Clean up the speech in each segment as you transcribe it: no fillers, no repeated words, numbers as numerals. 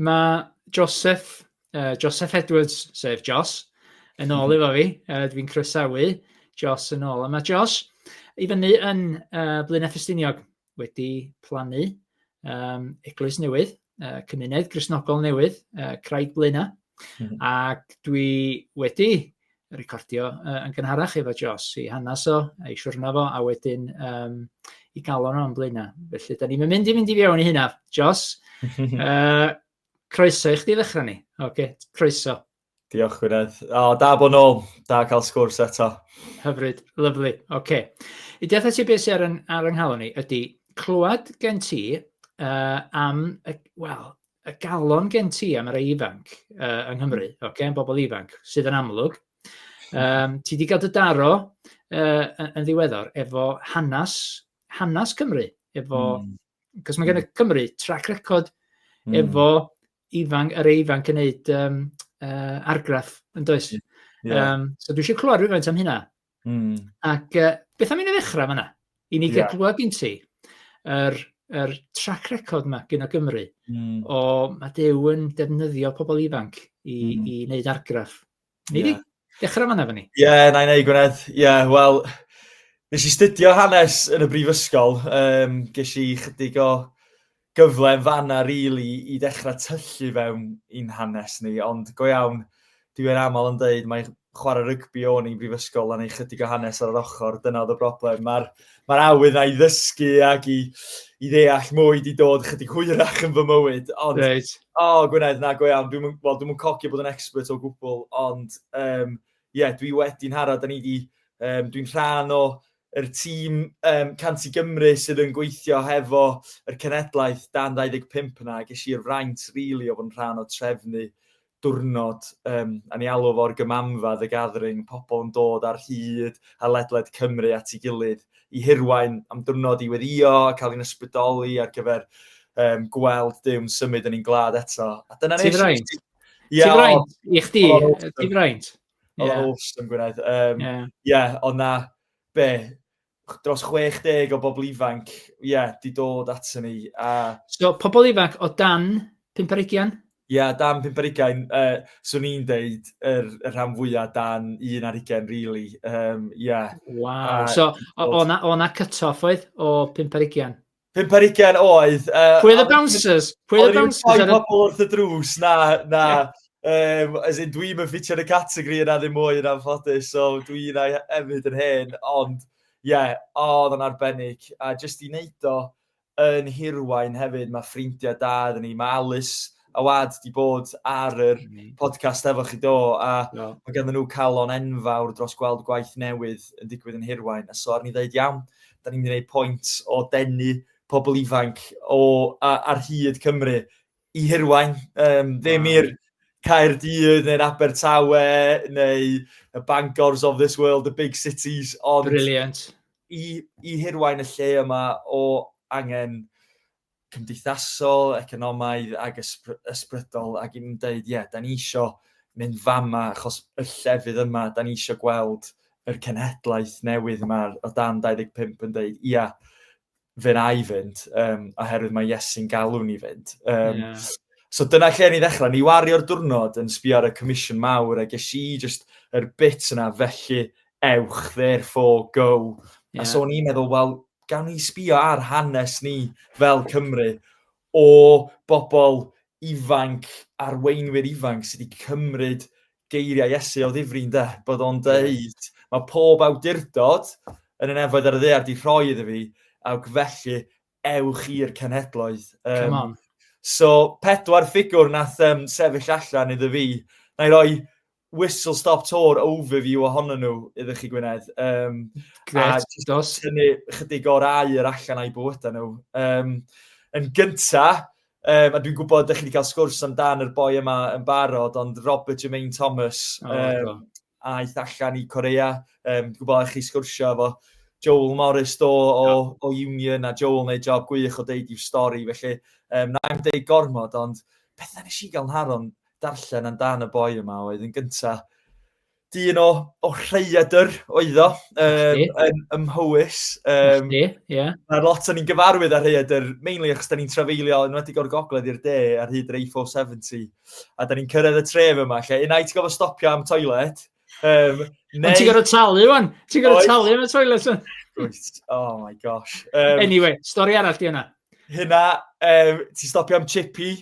mae Jos Edwards, sef Jos, yn ôl efo fi. Dwi'n croesawu Jos yn ôl. A mae Jos i fyny yn Blaenau Ffestiniog wedi plannu eglwys newydd, cymuned Gristnogol newydd, Craig Blaenau. Ac dwi wedi recordio yn gynharach efo Jos i hanes o, a'i siwrna fo, a wedyn i galon o'n Blaenau. Felly, da ni'n mynd i fewn i hynna. Jos, croeso i chdi ddechrau ni. Oce, croeso. Diolch, Gwynedd. Da bod nôl. Da cael sgwrs eto. Hyfryd, lyflu. Oce. I deall ti beth sy'n ar yng nghalon ni ydy clywed gen ti am, y galon gen ti am yr ifanc yng Nghymru, bobl ifanc, sydd yn amlwg. Ti wedi cael dy daro yn ddiweddar efo hanes Cymru, cos mae gen y Cymru track record efo yr ifanc yn neud argraff yn does. So dwi eisiau clywed rywfaint am hynna. Ac beth am i ni ddechrau fan'na? I ni gael clywed gen ti yr track record yma gen y Gymru o mae Duw yn defnyddio pobl ifanc i wneud argraff. Ni di dechrau fan'na fan ni? Na i wneud, Gwynedd. Wel, nes i studio hanes yn y brifysgol. Ges i chydig o gyfle yn fanna i dechrau tyllu fewn i'n hanes ni, ond go iawn, dwi'n aml yn dweud, mae chwarae rygbi o'n i'n brifysgol a neu chydig o hanes ar yr ochr, dyna oedd y broblem. Mae'r awydd na i ddysgu ac i ddeall mwy di dod chydig hwyrach yn fy mywyd. Ond, Gwynedd, na go iawn, dwi'n cocio bod yn expert o gwbl, ond dwi wedi'n harad, dwi'n rhan o yr tîm Cant i Gymru sydd yn gweithio hefo yr cenedlaeth dan 25 yna, ges i'r fraint o fod yn rhan o trefnu diwrnod, a ni alw fo'r gymanfa, The Gathering, pobl yn dod ar hyd a ledled Cymru at ei gilydd i hirwain am diwrnod i weddio a cael ein ysbrydoli ar gyfer gweld Dyw'n symud yn ein glad eto. Ti fraint? Ti fraint? I chdi? Ti fraint? Oedd awesome, Gwynedd. Ond na, dros 60 o bobl ifanc, di dod ato ni. So, pobl ifanc o dan 50? Dan 50. Swn i'n deud yr rhan fwyaf dan 11, really. Wow. So, o'na cut-off oedd o 50? 50 oedd. Pwy oedd y bouncers? Oedd ni'n rhoi pobl wrth y drws, na. Dwi'n ffitio yn y categori yna ddim mwy yn anffodus, so dwi'n hefyd yn hen, ond oedd yn arbennig. A jyst i wneud o yn hirwain hefyd, mae ffrindiau da yn ni, mae Alice a Wad di bod ar yr podcast efo chi do, a mae ganddyn nhw calon enfawr dros gweld gwaith newydd yn digwydd yn hirwain. A so ar ni ddeud iawn, da ni'n gwneud pwynt o denu pobl ifanc ar hyd Cymru i hirwain, ddim i'r Caerdydd neu'r Abertawe neu y Bangors of this world, the big cities, ond brilliant. I hirwain y lle yma o angen cymdeithasol, economaidd ag ysbrydol, ac i'n dweud, da ni isio mynd fama, achos y llefydd yma, da ni isio gweld yr cenhedlaeth newydd yma o dan 25 yn dweud, fe na i fynd, oherwydd mae Iesu'n galw ni fynd. So dyna lle ni ddechrau, ni wario'r diwrnod yn sbio ar y comisiwn mawr, a ges i just yr bit yna, felly ewch, therefore go. A so ni'n meddwl, wel, gawn ni sbio ar hanes ni fel Cymru o bobl ifanc, arweinwyr ifanc sydd wedi cymryd geiriau Iesu o ddifri'n bod o'n deud, mae pob awdurdod yn y nefoedd ar y ddear di rhoi iddo fi, ac felly ewch i'r cenhedloedd. Come on. So, 4 ffigwr nath sefyll allan iddo fi. Na i roi whistle-stop tour overview ohonyn nhw iddo chi, Gwynedd. Gret, dos. Tynnu chydig o'r air allan a'i bwyta nhw. Yn gynta, a dwi'n gwybod ydych chi wedi cael sgwrs amdan yr boi yma yn barod, ond Robert Jermaine Thomas aeth allan i Corea. Dwi'n gwybod ydych chi sgwrsio efo Joel Morris o Union, a Joel wneud job gwych o deud i'w stori, felly na i'm deud gormod, ond beth nes i gael haron darllen amdan y boi yma oedd yn gynta. dyn o rhaeadr oedd o, yn ymhywys. Mae lot o'n ni'n gyfarwydd ar rhaeadr, mainly achos da ni'n trafeilio yn wedi o'r gogledd i'r de ar hyd yr A470. A da ni'n cyrraedd y tref yma, lle unai ti'n gofod stopio am toilet. Ond ti'n gorfod talu, wan? Ti'n gorfod talu am y toilet? Oh my gosh. Anyway, stori arall di hynna. Hynna, ti'n stopio am chippy,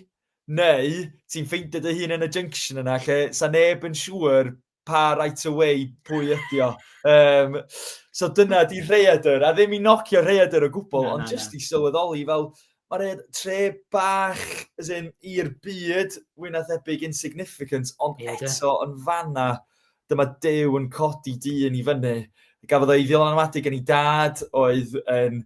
neu ti'n ffeindio dy hun yn y junction yna, lle sa neb yn siŵr pa right away pwy ydi o. So dyna di rhaeadr, a ddim i nocio rhaeadr o gwbl, ond just i sylweddoli fel, mae'r tre bach, as in, i'r byd, wyna thebyg insignificant, ond eto yn fanna, dyma Duw yn codi dyn i fyny. Gafodd ei ddilynamadig yn ei dad, oedd yn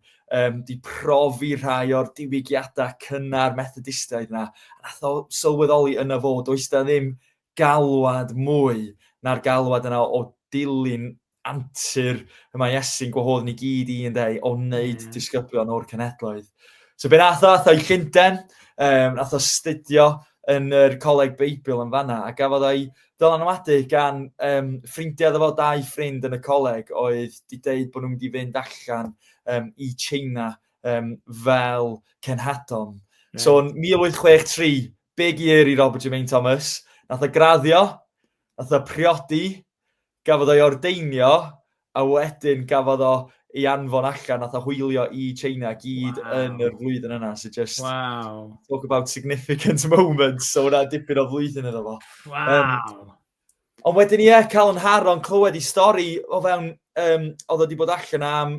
di profi rhai o'r diwygiadau cynnar methodistaidd yna. A nath o sylweddoli yna fod, oes da ddim galwad mwy na'r galwad yna o dilyn antur y Mae Iesu'n gwahodd ni gyd i yn deu o wneud disgyblion o'r cenhedloedd. So be nath o i Llundain, nath o studio yn yr Coleg Beibl yn fanna, a gafodd ei dylanwadu gan ffrindiau efo 2 ffrind yn y coleg oedd di deud bod nhw'n mynd i fynd allan i China fel cenhadon. So yn 1863, big year i Robert Jermaine Thomas, nath o graddio, nath o priodi, gafodd o'i ordeinio, a wedyn gafodd o i anfon allan, nath o hwylio i China gyd yn yr flwyddyn yna. So just talk about significant moments, so hwnna dipyn o flwyddyn iddo fo. Ond wedyn cael yn haro'n clywed i stori o fewn, oedd o wedi bod allan am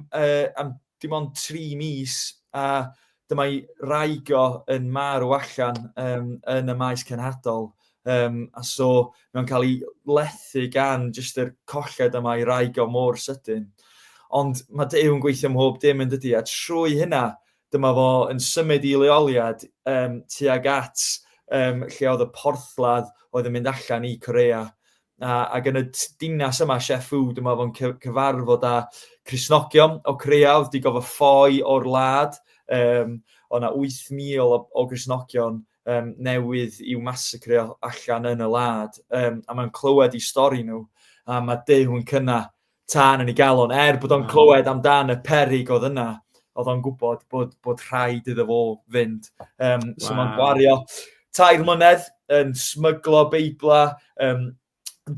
dim ond 3 mis, a dyma'i raigo yn marw allan yn y maes cenhadol. A so mae'n cael ei lethu gan just yr colled yma i raigo mor sydyn. Ond mae Duw yn gweithio mhob dim yn dydi, a trwy hynna, dyma fo yn symud i leoliad tuag at lle oedd y porthladd oedd yn mynd allan i Korea. Ac yn y dinas yma, Chef Food, dyma fo'n cyfarfod â Gristnogion o Korea, oedd di gofod ffoi o'r wlad. Oedd yna 8,000 o Gristnogion newydd i'w masacrio allan yn y wlad. A mae'n clywed i stori nhw, a mae Duw yn cynna tân yn ei galon, bod o'n clywed amdan y perig oedd yna, oedd o'n gwybod bod rhaid iddo fo fynd. So mae'n gwario 2 mlynedd yn smyglo Beibla, yn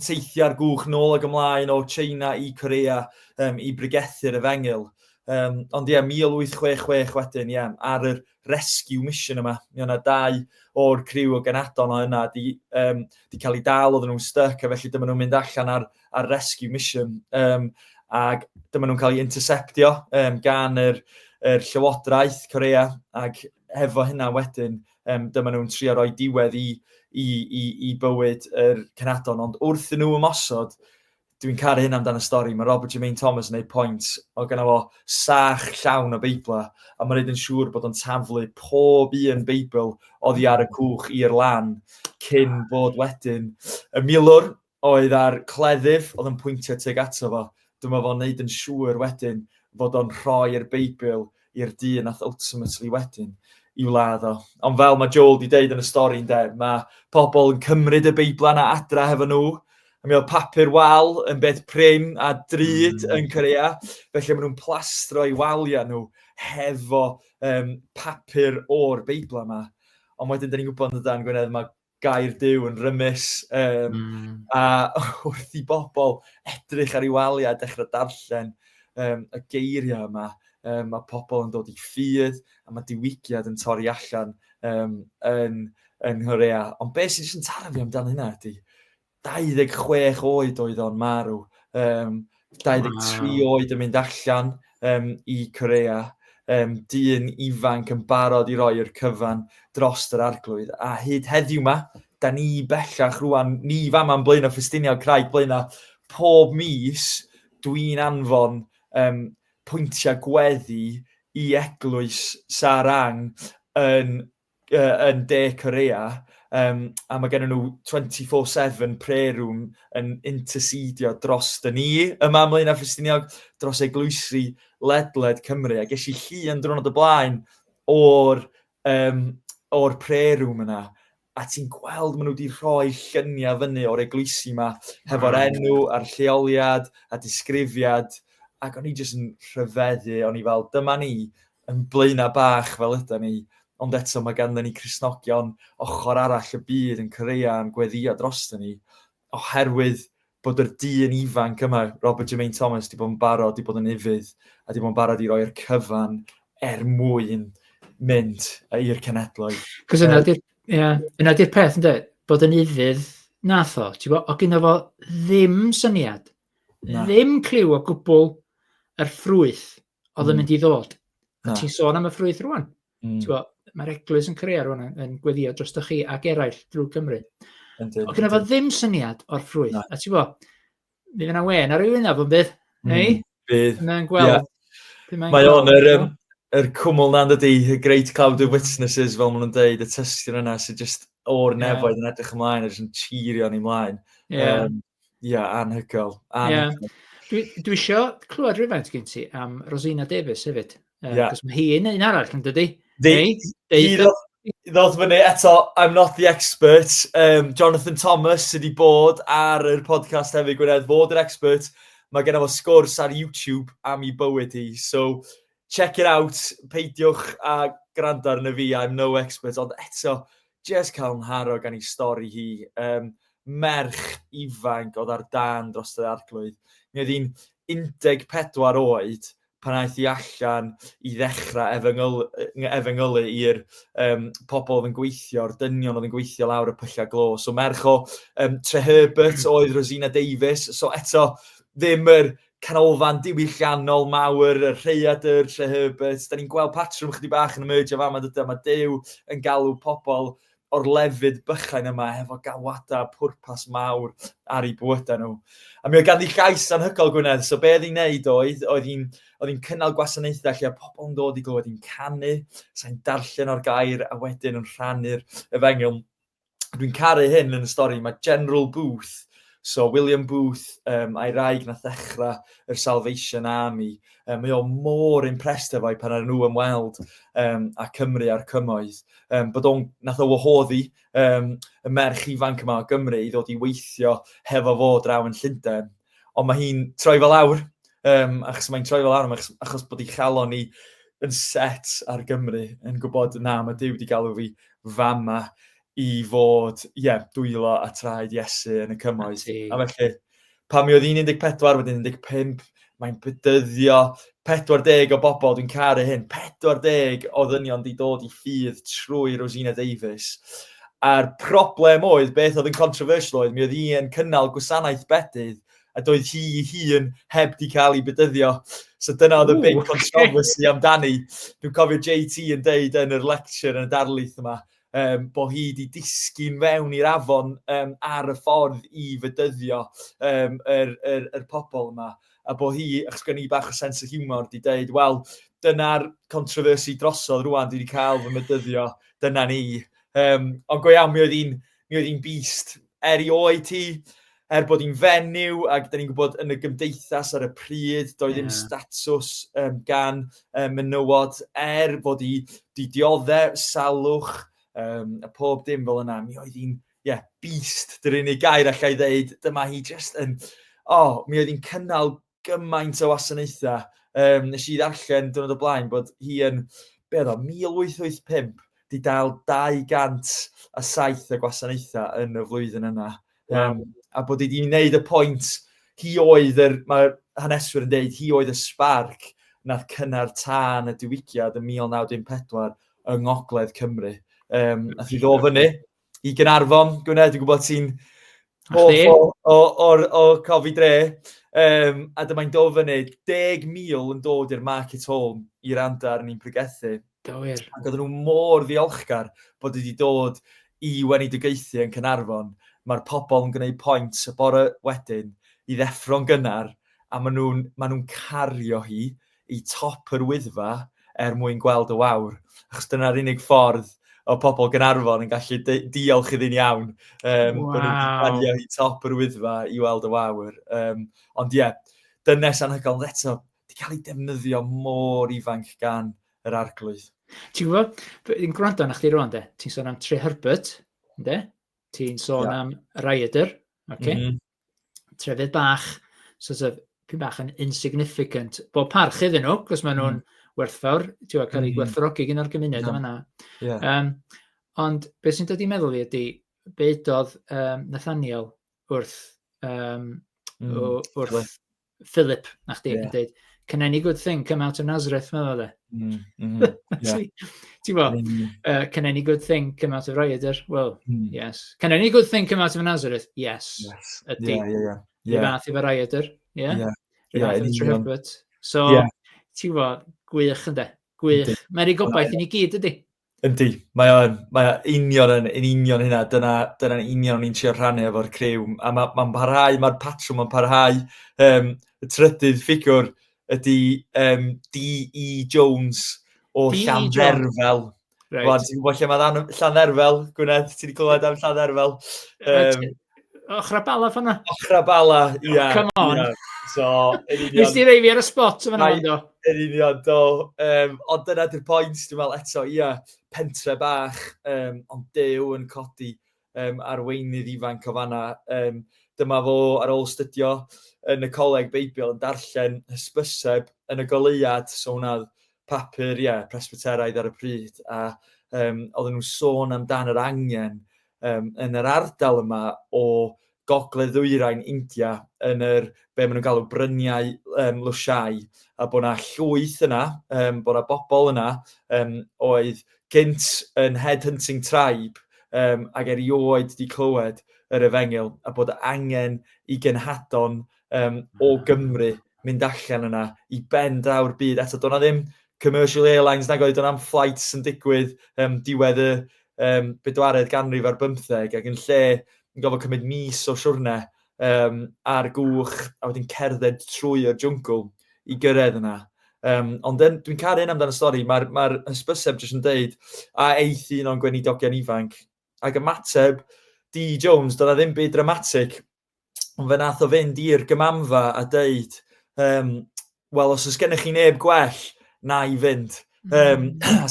teithio ar gwch nôl ag ymlaen o China i Korea i brigethu'r Efengil. Ond 1866 wedyn, ar yr rescue mission yma, mi o'na 2 o'r criw o Genadon o yna di cael ei dal, oedden nhw'n stuck, a felly dyma nhw'n mynd allan ar rescue mission. Ac dyma nhw'n cael ei interceptio gan yr Llywodraeth Korea, ac hefo hynna wedyn, dyma nhw'n trio roi diwedd i bywyd yr Cenadon. Ond wrth nhw ymosod, dwi'n caru hyn amdano stori, mae Robert Jermaine Thomas yn neud pwynt o gyda fo sach llawn o Beibla, a mae'n neud yn siŵr bod o'n taflu pob un Beibl oddi ar y cwch i'r lan, cyn bod wedyn y milwr oedd ar cleddyf oedd yn pwyntio tuag ato fo. Dyma fo'n neud yn siŵr wedyn fod o'n rhoi'r Beibl i'r dyn nath ultimately wedyn i'w ladd o. Ond fel mae Joel di deud yn y stori, mae pobl yn cymryd y Beibla na adra hefo nhw. A mi oedd papur wal yn beth prin a drud yn Korea. Felly maen nhw'n plastro i waliau nhw hefo papur o'r Beibla yma. Ond wedyn, da ni'n gwybod yn y Gwynedd, mae gair Duw yn rymus. A wrth i bobl edrych ar ei waliau a dechrau darllen y geiriau yma, mae pobl yn dod i ffydd, a mae diwygiad yn torri allan yn Korea. Ond beth sy'n taro fi amdano hynna ydy, 26 oed oedd o'n marw, 23 oed yn mynd allan i Korea, dyn ifanc yn barod i roi'r cyfan dros yr Arglwydd. A hyd heddiw yma, da ni bellach rŵan, ni fama'n blaen o ffestiniog Craig blaen o pob mis, dwi'n anfon pwyntiau gweddi i eglwys Sarang yn de Korea, a mae gen nhw 24/7 prayer room yn intercedio dros dy ni yma ymlaen â Ffestiniog, dros eglwysi ledled Cymru. A ges i llun diwrnod y blaen o'r prayer room yna. a ti'n gweld maen nhw wedi rhoi lluniau fyny o'r eglwysi yma, hefo'r enw a'r lleoliad a disgrifiad, ac o'n i jyst yn rhyfeddu, o'n i fel, dyma ni yn blaenau bach fel ydyn ni, ond eto mae ganddyn ni Gristnogion ochr arall y byd yn Corea yn gweddio droston ni, oherwydd bod yr dyn ifanc yma, Robert Jermaine Thomas, di bod yn barod, di bod yn ifydd, a di bod yn barod i roi'r cyfan mwyn mynd i'r cenedloedd. Cos yna di'r peth, ynddo, bod yn ifydd nath o. O gyda fo ddim syniad, ddim cliw o gwbl yr ffrwyth oedd yn mynd i ddod. A ti'n sôn am y ffrwyth rŵan. Mae'r eglwys yn Corea rŵan yn gweddio dros chi ac eraill drwy Cymru. O gyda fo ddim syniad o'r ffrwyth. A ti'n bo, bydd yna wen ar rywun af yn bydd? Hei? Bydd. Mae'n gweld. Mae o'n yr cwmwl na'n dydi, y great cloud of witnesses, fel maen nhw'n deud, y tystyn yna sy'n just o'r nefoedd yn edrych ymlaen, a jyst yn chirio ni ymlaen. Anhygoel. Dwi isio clywed rywfaint gen ti am Rosina Davies hefyd. Cos mae hi'n un arall yn dydi? Ddodd fyny eto, I'm not the expert. Jonathan Thomas sydd wedi bod ar yr podcast hefyd Gwrandewch fod yr expert. Mae gen fo sgwrs ar YouTube am ei bywyd hi. So, check it out. Peidiwch a gwrando arno fi, I'm no expert. Ond eto, just cael yn haro gan ei stori hi. Merch ifanc oedd ar dan dros y Arglwydd. Mi oedd hi'n 14 oed pan aeth hi allan i ddechrau efengylu i'r pobl oedd yn gweithio'r dynion oedd yn gweithio lawr y pyllau glo. So merch o Herbert oedd Rosina Davies. So eto, ddim yr canolfan diwylliannol mawr, y rhaeadr Herbert. Da ni'n gweld patrwm chydig bach yn emergio fama dyda. Mae Duw yn galw pobl o'r lefydd bychain yma hefo galwadau pwrpas mawr ar ei bywydau nhw. A mi oedd ganddi llais anhygoel Gwynedd, so be oedd hi'n neud oedd hi'n cynnal gwasanaethau lle pobl yn dod i glywed hi'n canu, sa'n darllen o'r gair a wedyn yn rhannu'r efengyl. Dwi'n caru hyn yn y stori, mae General Booth, so William Booth a'i wraig nath ddechrau yr Salvation Army. Mae o mor impressed efo pan ar nhw ymweld a Cymru a'r cymoedd. Bod o'n nath o wahoddi y merch ifanc yma o Gymru i ddod i weithio hefo fo draw yn Llundain. Ond mae hi'n troi fel awr, achos mae'n troi fel awr, achos bod ei chalon ni yn set ar Gymru, yn gwybod na, mae Duw wedi galw fi fama i fod, dwylo a traed Iesu yn y cymoedd. A felly, pan mi oedd hi'n 14, wedyn 15, mae'n bydyddio 40 o bobl, dwi'n caru hyn, 40 o ddynion di dod i ffydd trwy Rosina Davies. A'r problem oedd, beth oedd yn controversial oedd, mi oedd hi'n cynnal gwasanaeth bedydd, a doedd hi hun heb di cael ei bydyddio. So dyna oedd y big controversy amdani. Dwi'n cofio JT yn deud yn yr lecture yn y darlith yma, bod hi wedi disgyn fewn i'r afon ar y ffordd i fydyddio yr pobl yma. A bod hi, achos gen i bach o sense of humour, di deud, wel, dyna'r controversy drosodd rŵan, di wedi cael fy mydyddio, dyna ni. Ond go iawn, mi oedd hi'n beast. I oed hi, bod hi'n fenyw, ac da ni'n gwybod yn y gymdeithas ar y pryd, doedd ddim statws gan menywod, bod hi di dioddau, salwch, a pob dim fel yna. Mi oedd hi'n, beast, dy'r unig gair allai ddeud, dyma hi just yn, mi oedd hi'n cynnal gymaint o wasanaethau. Nes i ddarllen dwrnod o blaen bod hi yn, 1885, di dal 207 o gwasanaethau yn y flwyddyn yna. A bod hi wedi wneud y pwynt, hi oedd, mae'r haneswyr yn deud, hi oedd y sparc nath cynnar tân y diwygiad yn 1914 yng Ngogledd Cymru. Nath hi ddod fyny i Gaernarfon, Gwynedd, dwi'n gwybod ti'n o cofi dre. A dyma'n dod fyny 10,000 yn dod i'r market hall i'r andar yn un pregethu. Gywir. Ac oedden nhw mor ddiolchgar bod wedi dod i Wenidygaethu yn Caernarfon. Mae'r pobl yn gwneud pwynt y bore wedyn i ddeffro'n gynnar, a maen nhw'n cario hi i top yr Wyddfa mwyn gweld y wawr. Achos dyna'r unig ffordd o pobl Gaernarfon yn gallu diolch iddi'n iawn. Bod nhw'n cario i top yr Wyddfa i weld y wawr. Ond dynes anhygoel eto, di cael ei defnyddio mor ifanc gan yr Arglwydd. Ti'n gwybod, yn gwrando na chdi rwan de, ti'n sôn am Herbert, ynddo? Ti'n sôn am rhaidr, trefydd bach, sort of, pyn bach yn insignificant. Bob parch iddyn nhw, cos maen nhw'n werthfawr, ti'n cael ei gwerthfawrogi gan o'r gymuned yma. Ond beth sy'n dod i meddwl i ydy, beth oedd Nathaniel wrth Philip, na chdi, yn dweud, can any good thing come out of Nazareth, meddwl e? Ti'n bo, can any good thing come out of Rhaidr? Well, yes. Can any good thing come out of Nazareth? Yes. Ydy. Rhyfath efo Rhaidr, Rhyfath efo Trehybyd. So, ti'n bo, gwych ynddo, gwych. Mae'r gobaith i ni gyd ydy. Yndi, mae union hynna, dyna'n union ni'n trio rhannu efo'r criw, a mae'n parhau, mae'r patrwm yn parhau. Y trydydd ffigwr ydy D.E. Jones o Llandderfel. Ti'n gwybod lle mae Llandderfel, Gwynedd, ti wedi clywed am Llandderfel? Ochrabala ffynna? Ochrabala, ia. Come on. So, Nes ti rei fi ar y spot yma do? Yn union, do. Ond dyna di'r pwynt, dwi'n meddwl eto, pentre bach, ond Dew yn codi arweinydd ifanc o fanna. Dyma fo ar ôl studio yn y coleg Beibil yn darllen hysbyseb yn y goleuad, so hwnna'n papur, presbyteraidd ar y pryd, a oedden nhw'n sôn amdan yr angen yn yr ardal yma o gogledd-ddwyrain India yn be maen nhw'n galw bryniau lwsiau, a bod yna llwyth yna, bod yna bobl yna oedd gynt yn headhunting tribe ac erioed wedi clywed yr efengil, a bod angen i gynhadon o Gymru mynd allan yna i ben draw'r byd. Eto, doedd ddim commercial airlines nag oedd, doedd am flights yn digwydd diwedd y 4edd ganrif ar 15, ac yn lle yn gofod cymryd mis o siwrne ar gwch a wedyn cerdded trwy'r jwngl i gyrraedd yna. Ond dwi'n cael un amdano stori, mae'r hysbyseb jyst yn deud, a eith un o'n gweinidogion ifanc, ac ymateb D. Jones, doedd ddim byd dramatig, ond fe nath o fynd i'r gymanfa a deud, wel, os oes gennych chi neb gwell, na i fynd.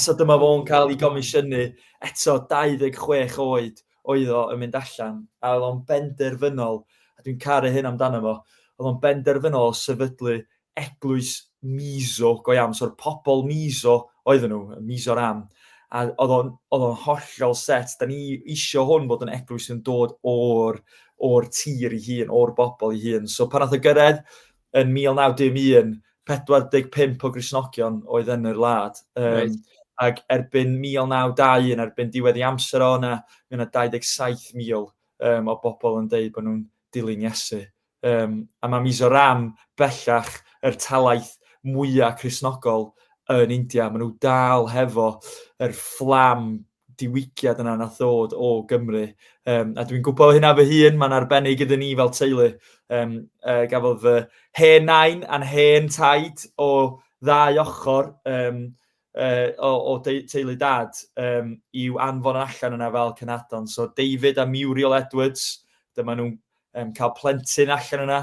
So dyma fo'n cael ei gomisiynu eto 26 oed oedd o yn mynd allan, a oedd o'n benderfynol, a dwi'n caru hyn amdano fo, oedd o'n benderfynol sefydlu eglwys miso go iawn, so'r pobl miso oedden nhw, miso'r am, a oedd o'n hollol set. Da ni isio hwn bod yn eglwys yn dod o'r tir i hun, o'r bobl i hun. So pan nath o gyrraedd yn 1921, 45 o Gristnogion oedd yn yr wlad. Ac erbyn 1902, erbyn diwedd i amser o'na, mae yna 27,000 o bobl yn deud bod nhw'n dilyn Iesu. A mae Mizoram bellach yr talaith mwyaf Cristnogol yn India. Maen nhw dal hefo yr fflam diwygiad yna nath ddod o Gymru. A dwi'n gwybod hynna fy hun, mae'n arbennig gyda ni fel teulu. Gafodd fy hen nain a'n hen taid o ddau ochr o teulu dad i'w anfon allan yna fel cynadon. So David a Muriel Edwards, dyma nhw'n cael plentyn allan yna,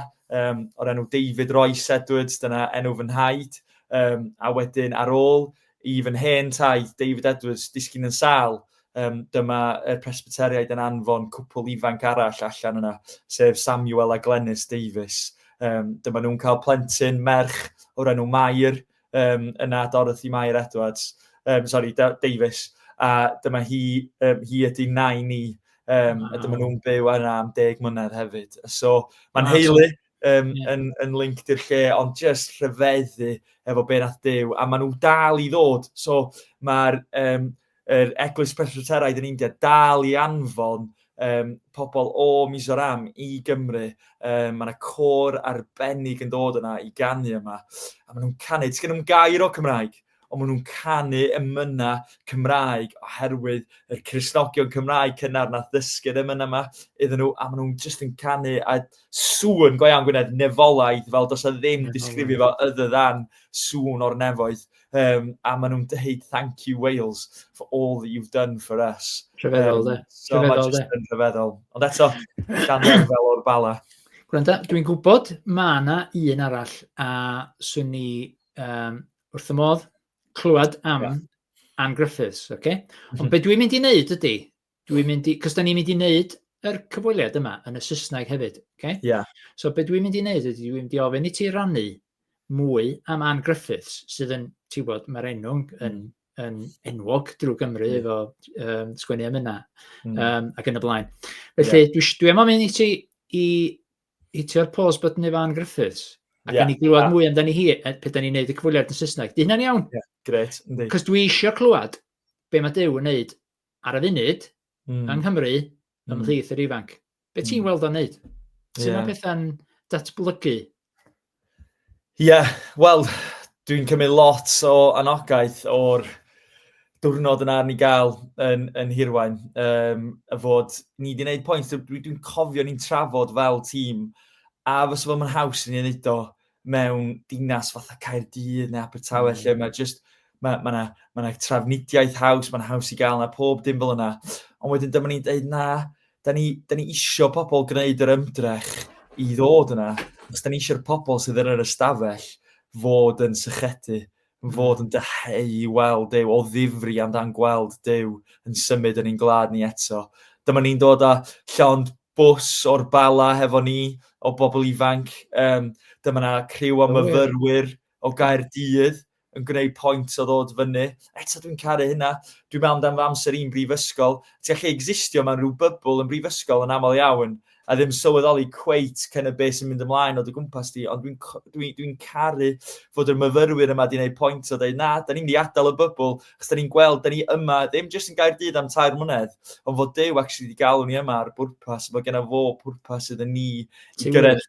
o'r enw David Roes Edwards, dyna enw fy nhaid. A wedyn ar ôl i fy hen taid, David Edwards, disgyn yn sâl, dyma y presbyteriaid yn anfon cwpl ifanc arall allan yna, sef Samuel a Glenys Davies. Dyma nhw'n cael plentyn merch o'r enw Mae'r, yna Dorothy Mae'r Edwards, Davies, a dyma hi ydy nain ni, a dyma nhw'n byw yna am 10 mlynedd hefyd. So mae'n heili yn linked i'r lle, ond just rhyfeddu efo be nath Duw, a maen nhw dal i ddod. So mae'r eglwys presbyteraidd yn India dal i anfon pobl o Mizoram i Gymru. Mae yna côr arbennig yn dod yna i ganu yma. A maen nhw'n canu, ti'n gen nhw'n gair o Cymraeg, ond maen nhw'n canu ymyna Cymraeg oherwydd yr Cristnogion Cymraeg cynnar nath ddysgu'r ymyna yma iddyn nhw, a maen nhw'n just yn canu a sŵn go iawn Gwynedd, nefolaidd, fel dos a ddim disgrifio fo other than sŵn o'r nefoedd. A maen nhw'n deud, thank you Wales for all that you've done for us. Rhyfeddol, de. So mae jyst yn rhyfeddol. Ond eto, Llandderfel o'r bala. Gwranda, dwi'n gwybod mae yna un arall a swn ni wrth y modd clywed am Anne Griffiths, okay? Ond be dwi'n mynd i wneud ydy, dwi'n mynd i, cos da ni'n mynd i wneud yr cyfweliad yma yn y Saesneg hefyd. Okay? Ie. So be dwi'n mynd i wneud ydy, dwi'n mynd i ofyn i ti rannu mwy am Anne Griffiths, sydd yn, ti'n bod, mae'r enw yn enwog drwy Gymru efo sgwennu am yna ac yn y blaen. Felly, dwi am ofyn i ti i hitio'r pause button efo Anne Griffiths ac yn ei glywed mwy amdani hi pe da ni'n neud y cyfweliad yn Saesneg. Di hynna'n iawn? Gret. Cos dwi eisiau clywed be mae Duw yn neud ar y funud yng Nghymru ymhlith yr ifanc. Be ti'n weld o'n neud? Sut mae pethau'n datblygu? Wel, dwi'n cymryd lot o anogaeth o'r diwrnod yna ni gael yn Hirwaun. Y fod ni wedi gwneud pwynt, dwi'n cofio ni'n trafod fel tîm, a fysa fo'n haws i ni wneud o mewn dinas fatha Caerdydd neu Abertawe, lle mae trafnidiaeth haws, mae'n haws i gael yna, pob dim fel yna. Ond wedyn dyma ni'n dweud, na, da ni isio pobl gwneud yr ymdrech i ddod yna, os da ni eisiau'r pobl sydd yn yr ystafell fod yn sychedu, fod yn dyheu i weld Duw, o ddifri amdan gweld Duw yn symud yn ein gwlad ni eto. Dyma ni'n dod â llond bws o'r Bala hefo ni, o bobl ifanc. Dyma na criw o myfyrwyr o Gaerdydd yn gwneud pwynt o ddod fyny. Eto dwi'n caru hynna. Dwi'n meddwl am amser i'n brifysgol. Ti'n gallu existio mewn rhyw bybl yn brifysgol yn aml iawn, a ddim sylweddoli cweit cyn y beth sy'n mynd ymlaen o dy gwmpas di, ond dwi'n caru fod y myfyrwyr yma di wneud pwynt o dweud, na, da ni'n di adael y bybl, chos da ni'n gweld, da ni yma, ddim jyst yn Gaerdydd am 3 mlynedd, ond fod Duw actually di galw ni yma ar bwrpas, fod genna fo pwrpas iddyn ni i gyrraedd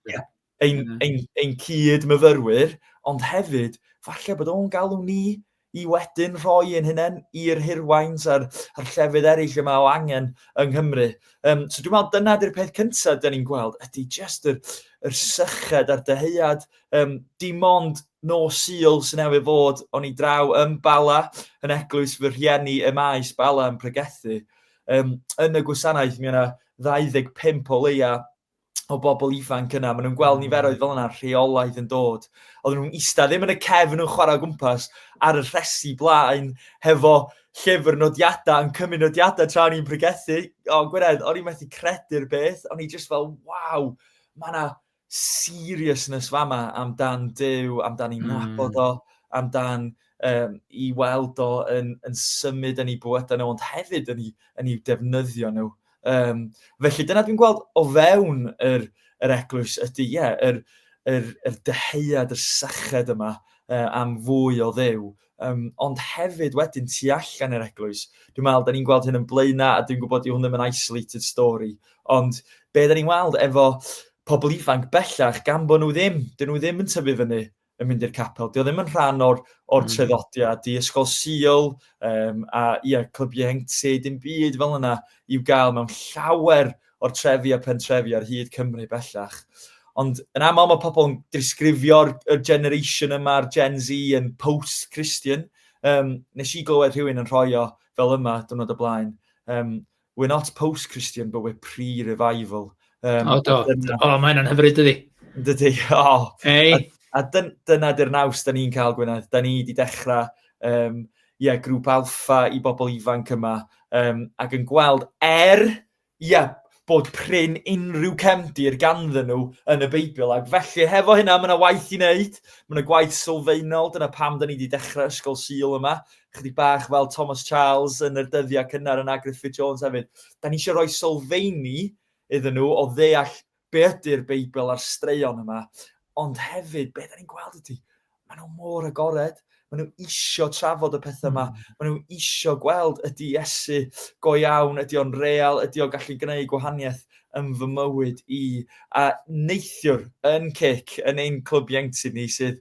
ein cyd myfyrwyr, ond hefyd, falle bod o'n galw ni i wedyn rhoi yn hynny i'r Hirwains a'r llefydd eraill yma o angen yng Nghymru. So dwi'n meddwl dyna di'r peth cyntaf da ni'n gweld, ydy just yr syched a'r deheuad. Dim ond nos Sul sy'n newydd fod o'n i draw yn Bala, yn eglwys fy rhieni y maes Bala yn Pregethu. Yn y gwasanaeth, mi yna 25 o leia o bobl ifanc yna. Maen nhw'n gweld niferoedd fel yna rheolaidd yn dod. Oedden nhw'n eistedd ddim yn y cefn nhw'n chwarae o gwmpas ar y rhesi blaen hefo llyfr nodiadau yn cymryd nodiadau tra ni'n Pregethu. O, Gwrandewch, o'n i methu credu'r beth. O'n i just fel, waw, mae yna seriousness fama amdan Duw, amdan i nabod o, amdan i weld o yn symud yn ei bywydau nhw, ond hefyd yn ei defnyddio nhw. Felly dyna dwi'n gweld o fewn yr eglwys ydy, yr deheuad, yr syched yma am fwy o Dduw. Ond hefyd wedyn tu allan yr eglwys, dwi'n meddwl, da ni'n gweld hyn yn blaena, a dwi'n gwybod i hwn ddim yn isolated story, ond be da ni'n gweld efo pobl ifanc bellach, gan bod nhw ddim yn tyfu fyny yn mynd i'r capel. Dio ddim yn rhan o'r traddodiad, di ysgol Sul, a clybiau hengti, dim byd fel yna i'w gael mewn llawer o'r trefi a pentrefi ar hyd Cymru bellach. Ond yn aml mae pobl yn disgrifio'r generation yma'r Gen Z yn post-Christian. Nes i glywed rhywun yn rhoi o fel yma, dwrnod o blaen. We're not post-Christian, but we're pre-revival. Mae hynna'n hyfryd ydi. Dydy, A dyna di'r naws da ni'n cael, Gwynedd. Da ni wedi dechrau grŵp alffa i bobl ifanc yma, ac yn gweld bod pryn unrhyw cefndir ganddyn nhw yn y Beibl. Ac felly, hefo hynna, mae yna waith i wneud. Mae yna gwaith sylfaenol, dyna pam da ni wedi dechrau ysgol Sul yma. Chydig bach fel Thomas Charles yn yr dyddiau cynnar yn Griffith Jones hefyd. Da ni eisiau rhoi sylfaeni iddyn nhw o ddeall be ydy'r Beibl a'r straeon yma. Ond hefyd, be da ni'n gweld ydy, maen nhw mor agored, maen nhw isio trafod y pethau yma, maen nhw isio gweld ydy Iesu go iawn, ydy o'n real, ydy o'n gallu gwneud gwahaniaeth yn fy mywyd i. A neithiwr yn cic yn ein clwb ieuenctid ni sydd,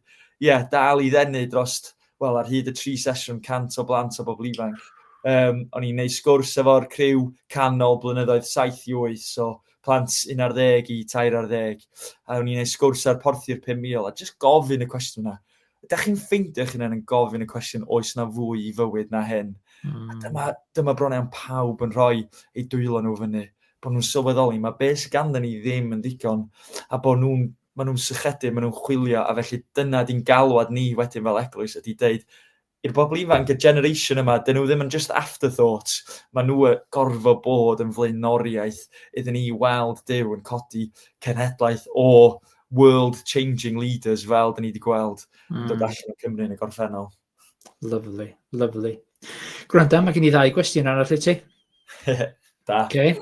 dal i ddenu drost, ar hyd y 3 sesiwn 100 o blant o bobl ifanc. O'n i'n neud sgwrs efo'r criw canol blynyddoedd 7 i 8, so plant 11 i 12. A o'n i'n neud sgwrs ar porthi'r 5,000, a just gofyn y cwestiwn yna. Ydych chi'n ffeindio eich hunain yn gofyn y cwestiwn, oes na fwy i fywyd na hyn? A dyma bron iawn pawb yn rhoi eu dwylo nhw fyny, bod nhw'n sylweddoli, mae beth sydd ganddyn ni ddim yn ddigon, a bod maen nhw'n sychedu, maen nhw'n chwilio, a felly dyna di'n galwad ni wedyn fel eglwys, ydy deud, i'r bobl ifanc, y generation yma, dyn nhw ddim yn just afterthoughts. Mae nhw gorfod bod yn flaenoriaeth iddyn ni weld Duw yn codi cenhedlaeth o world-changing leaders fel dyn ni wedi gweld yn dod allan o Cymru yn y gorffennol. Lovely, lovely. Gwranda, mae gen i 2 gwestiwn arall i ti. Da. Okay.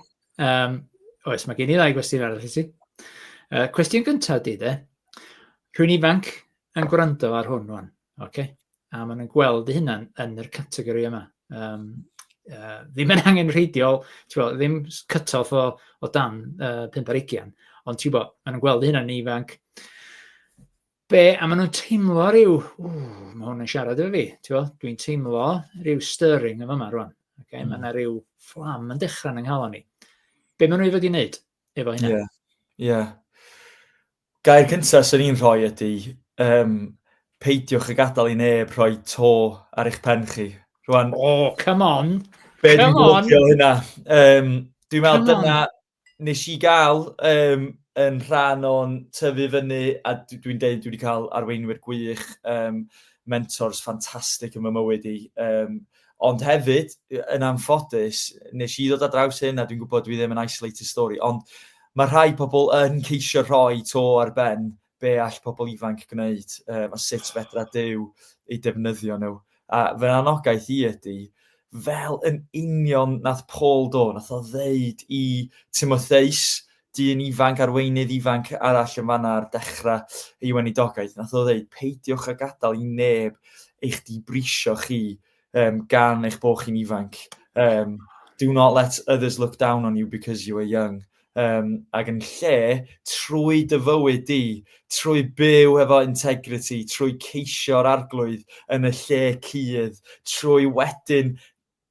Oes, mae gen i 2 gwestiwn arall i ti. Cwestiwn gyntaf di, rhywun ifanc yn gwrando ar hwn rwan. Okay? A maen nhw'n gweld eu hunain yn yr categori yma. Ddim yn angen rheidiol, ddim cut-off o dan 25, ond maen nhw'n gweld eu hunain ifanc. A maen nhw'n teimlo rhyw, mae hwn yn siarad efo fi, dwi'n teimlo rhyw stirring efo yma rwan. Okay? Mae yna rhyw fflam yn dechrau yn nghalon ni. Be maen nhw i fod i wneud efo hynna? Ie. Gair cyntaf sy'n ni'n rhoi ydy, peidiwch y gadael i neb rhoi to ar eich pen chi. Rwan, come on! Be dwi'n gwybod hynna? Dwi'n meddwl dyna nes i gael yn rhan o'n tyfu fyny, a dwi'n deud dwi wedi cael arweinwyr gwych, mentors ffantastig yn fy mywyd i. Ond hefyd, yn anffodus, nes i ddod ar draws hyn, a dwi'n gwybod dwi ddim yn isolated story, ond mae rhai pobl yn ceisio rhoi to ar ben be all pobl ifanc gwneud, a sut fedra Duw ei defnyddio nhw. A fy anogaeth i ydy, fel yn union nath Paul nath o ddeud i Timotheus, dyn ifanc, arweinydd ifanc arall yn fanna ar dechrau ei weinidogaeth, nath o ddeud, peidiwch a gadael i neb eich dibrisio chi gan eich bod chi'n ifanc. Do not let others look down on you because you are young. Ac yn lle, trwy dy fywyd di, trwy byw efo integrity, trwy ceisio'r arglwydd yn y lle cudd, trwy wedyn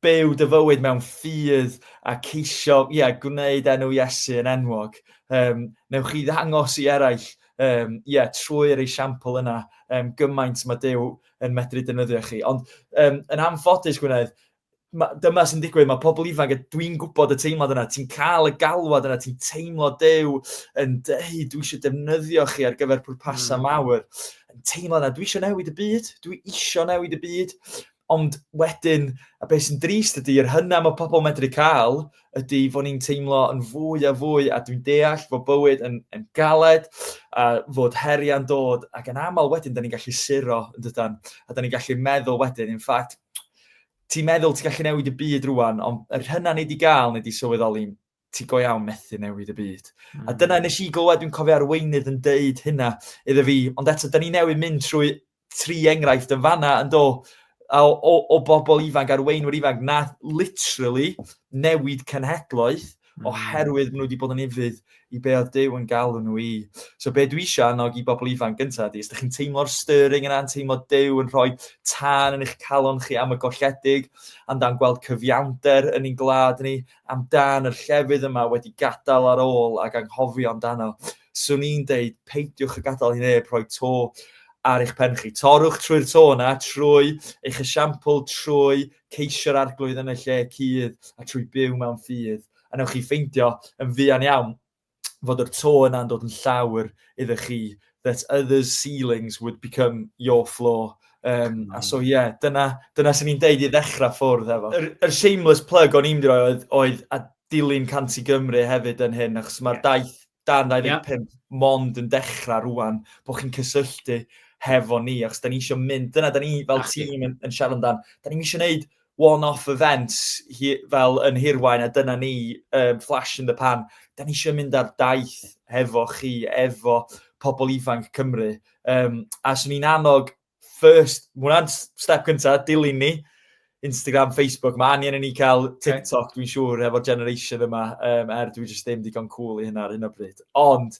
byw dy fywyd mewn ffydd a ceisio, gwneud enw Iesu yn enwog. Newch chi ddangos i eraill, trwy'r esiampl yna, gymaint mae Duw yn medru defnyddio chi. Ond yn anffodus Gwynedd, dyma sy'n digwydd, mae pobl ifanc, dwi'n gwybod y teimlad yna, ti'n cael y galwad yna, ti'n teimlo Duw yn dweud, dwi eisiau defnyddio chi ar gyfer pwrpasau mawr. Yn teimlo yna, dwi eisiau newid y byd, dwi eisiau newid y byd. Ond wedyn, a beth sy'n drist ydy, yr hynna mae pobl medru cael, ydy fod ni'n teimlo yn fwy a fwy, a dwi'n deall fod bywyd yn galed, a fod heriau'n dod, ac yn aml wedyn, da ni'n gallu suro, a da ni'n gallu meddwl wedyn, in fact, ti'n meddwl ti'n gallu newid y byd rŵan, ond yr hynna ni wedi gael, ni wedi sylweddoli, ti go iawn methu newid y byd. A dyna nes i glywed, dwi'n cofio arweinydd yn deud hynna iddo fi, ond eto, da ni newydd mynd trwy 3 enghraifft yn fanna yn do, o bobl ifanc, arweinwyr ifanc, na literally newid cenhedloedd, oherwydd nhw wedi bod yn ifydd i be oedd Duw yn galw nhw i. So be dwi eisiau annog i bobl ifanc gyntaf, ys ydych chi'n teimlo'r stirring yna, teimlo Duw yn rhoi tân yn eich calon chi am y golledig, amdan gweld cyfiawnder yn ein glad ni, amdan yr llefydd yma wedi gadael ar ôl ac anghofio amdano. So ni'n deud, peidiwch y gadael i neb rhoi to ar eich pen chi. Torwch trwy'r to yna, trwy eich esiampl, trwy ceisio'r arglwydd yn y lle cudd, a trwy byw mewn ffydd. A newch chi ffeindio yn fuan iawn fod yr to yna'n dod yn llawer iddo chi, that others' ceilings would become your floor. A so dyna sy'n ni'n deud i ddechrau ffwrdd efo. Yr shameless plug o'n i'n rhoi oedd a dilyn Canti Gymru hefyd yn hyn, achos mae'r daith dan 25 mond yn dechrau rŵan, bod chi'n cysylltu hefo ni, achos da ni eisiau mynd, dyna da ni fel tîm yn siarad amdan, da ni eisiau gwneud one-off events fel yn Hirwain, a dyna ni, flash in the pan, da ni eisiau mynd ar daith hefo chi, efo pobl ifanc Cymru. A swn ni'n annog first, mwynhau'n step gyntaf, dilyn ni, Instagram, Facebook, mae angen i ni cael TikTok, dwi'n siŵr, efo'r generation yma, dwi jyst ddim digon cool i hynna ar hyn o bryd. Ond,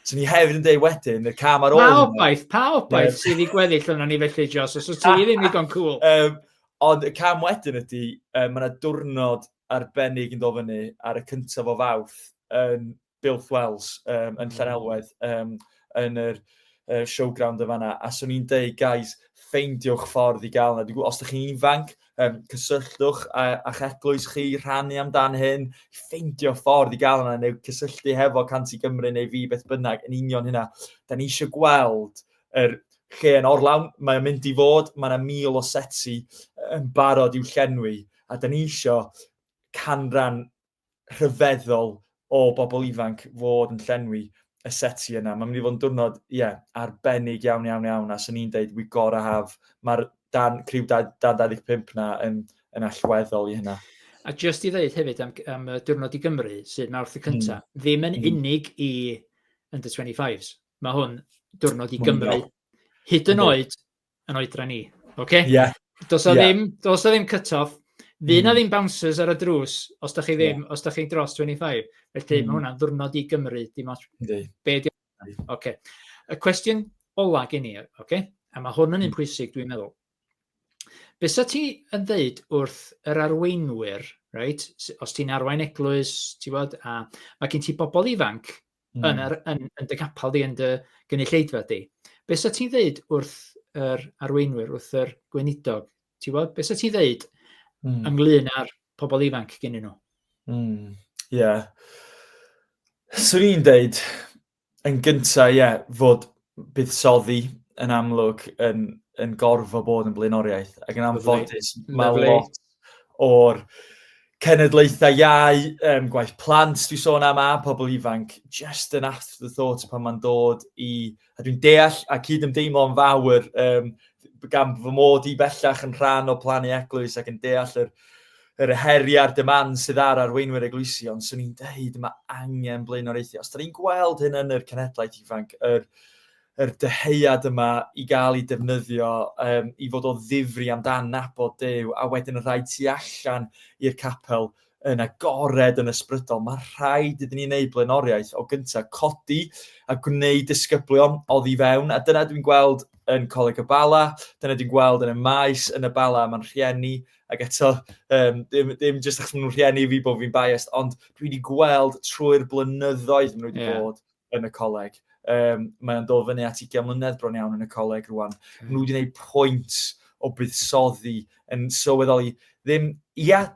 so ni hefyd yn dweud wedyn, y cam ar ôl... Pa obaith sydd i gweddill yna ni felly, Jos, os ti ddim digon cool. Ond y cam wedyn ydy, mae yna diwrnod arbennig yn dod fyny ar y cyntaf o Fawrth yn Builth Wells, yn Llanelwedd, yn yr showground y fanna. A so ni'n deud, guys, ffeindiwch ffordd i gael yna. Os ydych chi'n ifanc, cysylltwch a'ch eglwys chi, rhannu amdan hyn, ffeindio ffordd i gael yna, neu cysylltu hefo Canti Gymru neu fi beth bynnag, yn union hynna. Da ni eisiau gweld lle yn orlawn, mae'n mynd i fod, mae yna 1,000 o seti yn barod i'w llenwi, a da ni eisiau canran rhyfeddol o bobl ifanc fod yn llenwi y seti yna. Mae'n mynd i fod yn diwrnod, arbennig iawn, a sy'n ni'n dweud, we gotta have, mae'r criw 25 na yn allweddol i hynna. A just i ddeud hefyd am y diwrnod i Gymru, sydd Mawrth y cyntaf, ddim yn unig i under 25s. Mae hwn diwrnod i Gymru, hyd yn oed yn oedran ni. Okay? Yeah. Does o ddim cut-off. Fydd na ddim bouncers ar y drws os da chi ddim, os da chi'n dros 25. Felly mae hwnna'n diwrnod i Gymru. Be di? Okay. Y cwestiwn ola gen i, okay? A mae hwn yn un pwysig dwi'n meddwl. Be sa ti yn ddeud wrth yr arweinwyr, right? Os ti'n arwain eglwys, ti bod, a mae gen ti bobl ifanc yn dy capal di, yn dy gynulleidfa di. Be sa ti'n ddeud wrth yr arweinwyr, wrth yr gweinidog? Ti bod? Be sa ti'n ddeud ynglyn â'r pobl ifanc gennyn nhw? Swn i'n deud, yn gyntaf, fod buddsoddi yn amlwg yn gorfod bod yn blaenoriaeth. Ac yn anffodus, mae lot o'r cenedlaethau iau, gwaith plant, dwi'n sôn am a pobl ifanc, just yn afterthought pan mae'n dod i... A dwi'n deall a cyd-ymdeimlo yn fawr gan fy mod i bellach yn rhan o plannu eglwys ac yn deall yr heriau'r demand sydd ar arweinwyr eglwysi, ond swn i'n deud mae angen blaenoriaethu. Os da ni'n gweld hyn yn yr cenedlaeth ifanc, yr deheuad yma i gael ei defnyddio i fod o ddifri amdan nabod Duw, a wedyn y rhai tu allan i'r capel yn agored, yn ysbrydol. Mae rhaid iddyn ni wneud blaenoriaeth o gyntaf codi a gwneud disgyblion oddi fewn, a dyna dwi'n gweld yn Coleg y Bala, dyna dwi'n gweld yn y maes yn y Bala, mae'n rhieni, ac eto, ddim jyst achos maen nhw'n rhieni fi bod fi'n biased, ond dwi wedi gweld trwy'r blynyddoedd maen nhw wedi bod yn y coleg. Mae'n dod fyny at 20 mlynedd bron iawn yn y coleg rŵan. Nhw wedi gwneud pwynt o buddsoddi yn sylweddoli ddim,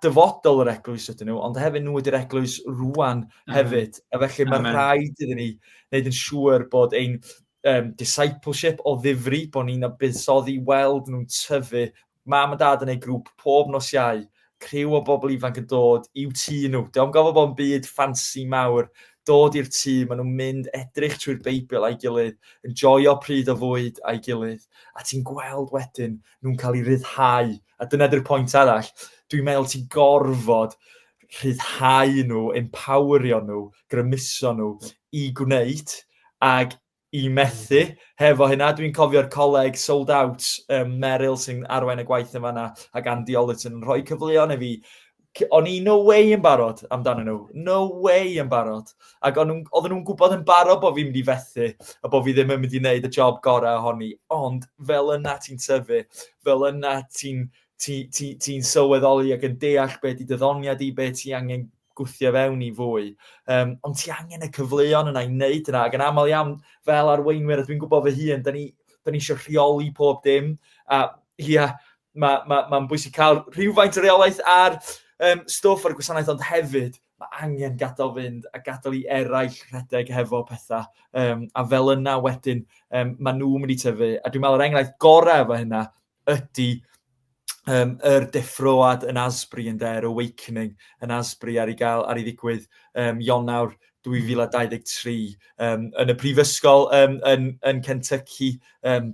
dyfodol yr eglwys ydyn nhw, ond hefyd nhw ydy'r eglwys rŵan hefyd. A felly mae rhaid iddyn ni wneud yn siŵr bod ein discipleship o ddifri, bod ni'n buddsoddi weld nhw'n tyfu. Mam a dad yn ei grŵp pob nos Iau, criw o bobl ifanc yn dod i'w tŷ nhw. Diolch yn gofod bod yn byd ffansi mawr. Dod i'r tŷ, maen nhw'n mynd edrych trwy'r Beibl a'i gilydd, yn joio pryd o fwyd a'i gilydd, a ti'n gweld wedyn nhw'n cael ei ryddhau. A dyna dy'r pwynt arall. Dwi'n meddwl ti'n gorfod rhyddhau nhw, empowerio nhw, grymuso nhw i gwneud ag i methu. Hefo hynna, dwi'n cofio'r coleg sold out, Meryl sy'n arwain y gwaith yma yna, ac Andy Ollerton yn rhoi cyfleon i fi. O'n i no way yn barod amdano nhw. No way yn barod. Ac oedden nhw'n gwybod yn barod bod fi'n mynd i fethu a bod fi ddim yn mynd i wneud y job gorau ohoni. Ond fel yna ti'n tyfu, fel yna ti'n sylweddoli ac yn deall beth i dyddoniad i, beth ti angen gwthio fewn i fwy. Ond ti angen y cyfleon yna i wneud yna. Ac yn aml iawn fel arweinwyr, a dwi'n gwybod fy hun, da ni eisiau rheoli pob dim. A mae'n bwysig cael rhywfaint o reolaeth ar stwff ar y gwasanaeth, ond hefyd mae angen gadael fynd a gadael i eraill rhedeg hefo pethau. A fel yna wedyn, mae nhw'n mynd i tyfu. A dwi'n meddwl yr enghraifft gorau efo hynna ydy yr deffroad yn Asbury yn der, awakening yn Asbury ar ei ddigwydd Ionawr 2023 yn y prifysgol yn Kentucky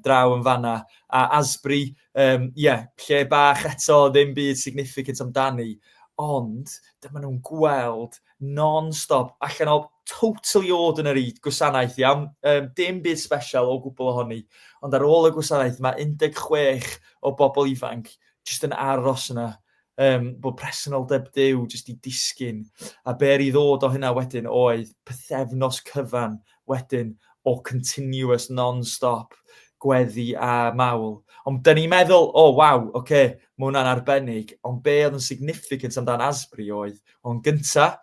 draw yn fanna. A Asbury, lle bach eto ddim byd significant amdani, ond dyma nhw'n gweld non-stop, allan o totally ordinary gwasanaeth iawn, dim byd special o gwbl ohoni, ond ar ôl y gwasanaeth mae 16 o bobl ifanc jyst yn aros yna, bod presenoldeb Duw jyst i disgyn, a ber i ddod o hynna wedyn oedd pythefnos cyfan wedyn o continuous non-stop gweddi a mawl. Ond dyn ni'n meddwl, waw, mae hwnna'n arbennig, ond be oedd yn significant amdan Asbury ond gynta,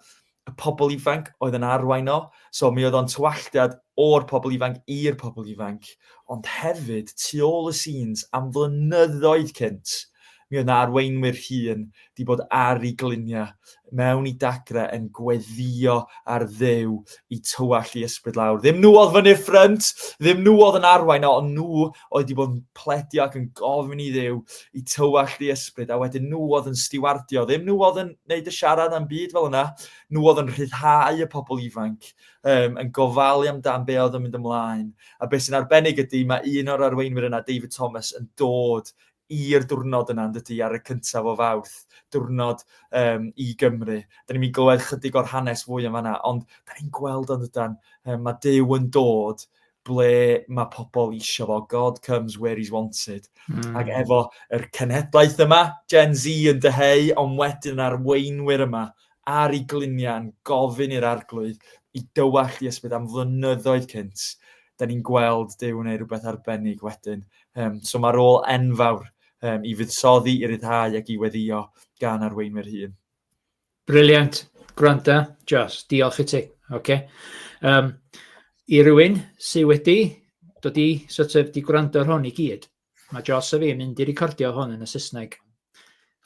y pobl ifanc oedd yn arwain o, so mi oedd o'n tywalliad o'r pobl ifanc i'r pobl ifanc, ond hefyd, tu ôl y scenes, am flynyddoedd cynt, mi oedd yna arweinwyr hun di bod ar ei gliniau mewn i dacre yn gweddio ar Dduw i tywall i ysbryd lawr. Ddim nhw oedd fyny'r ffrynt, ddim nhw oedd yn arwain, ond nhw oedd wedi bod yn pledio ac yn gofyn i Dduw i tywall i ysbryd, a wedyn nhw oedd yn stiwardio. Ddim nhw oedd yn neud y siarad am byd fel yna, nhw oedd yn rhyddhau y pobl ifanc, yn gofalu amdan be oedd yn mynd ymlaen. A beth sy'n arbennig ydy, mae un o'r arweinwyr yna, David Thomas, yn dod i'r diwrnod yna, ydy, ar y cyntaf o Fawrth, diwrnod i Gymru. Da ni'n mynd glywed chydig o'r hanes fwy am hynna, ond da ni'n gweld ond ydan, mae Duw yn dod ble mae pobl isio fo. God comes where he's wanted. Ac efo yr cenhedlaeth yma, Gen Z yn dyheu, ond wedyn yr arweinwyr yma, ar ei gliniau yn gofyn i'r arglwydd i dywall i ysbryd am flynyddoedd cynt. Da ni'n gweld Duw neu rhywbeth arbennig wedyn. So mae'r rôl enfawr i fuddsoddi, i ryddhau ac i weddio gan arweinwyr hun. Briliant. Gwranda, Jos, diolch i ti. Okay. I rywun sydd wedi dod i di gwrando ar hwn i gyd, mae Jos a fi yn mynd i recordio hwn yn y Saesneg.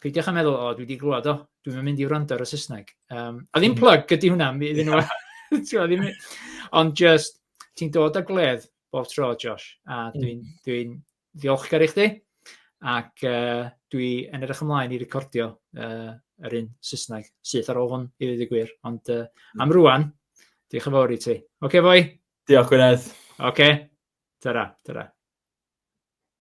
Peidiwch a meddwl, dwi wedi glwad dwi'n mynd i wrando ar y Saesneg. A ddim plug ydy hwnna, ond just, ti'n dod â gledd bob tro, Jos, a dwi'n ddiolchgar i chdi, ac dwi yn edrych ymlaen i recordio yr un Saesneg sydd ar ôl hwn i ddweud y gwir. Ond am rŵan, diolch yn fawr i ti. Oce, foi? Diolch, Gwynedd. Oce, ta-ra.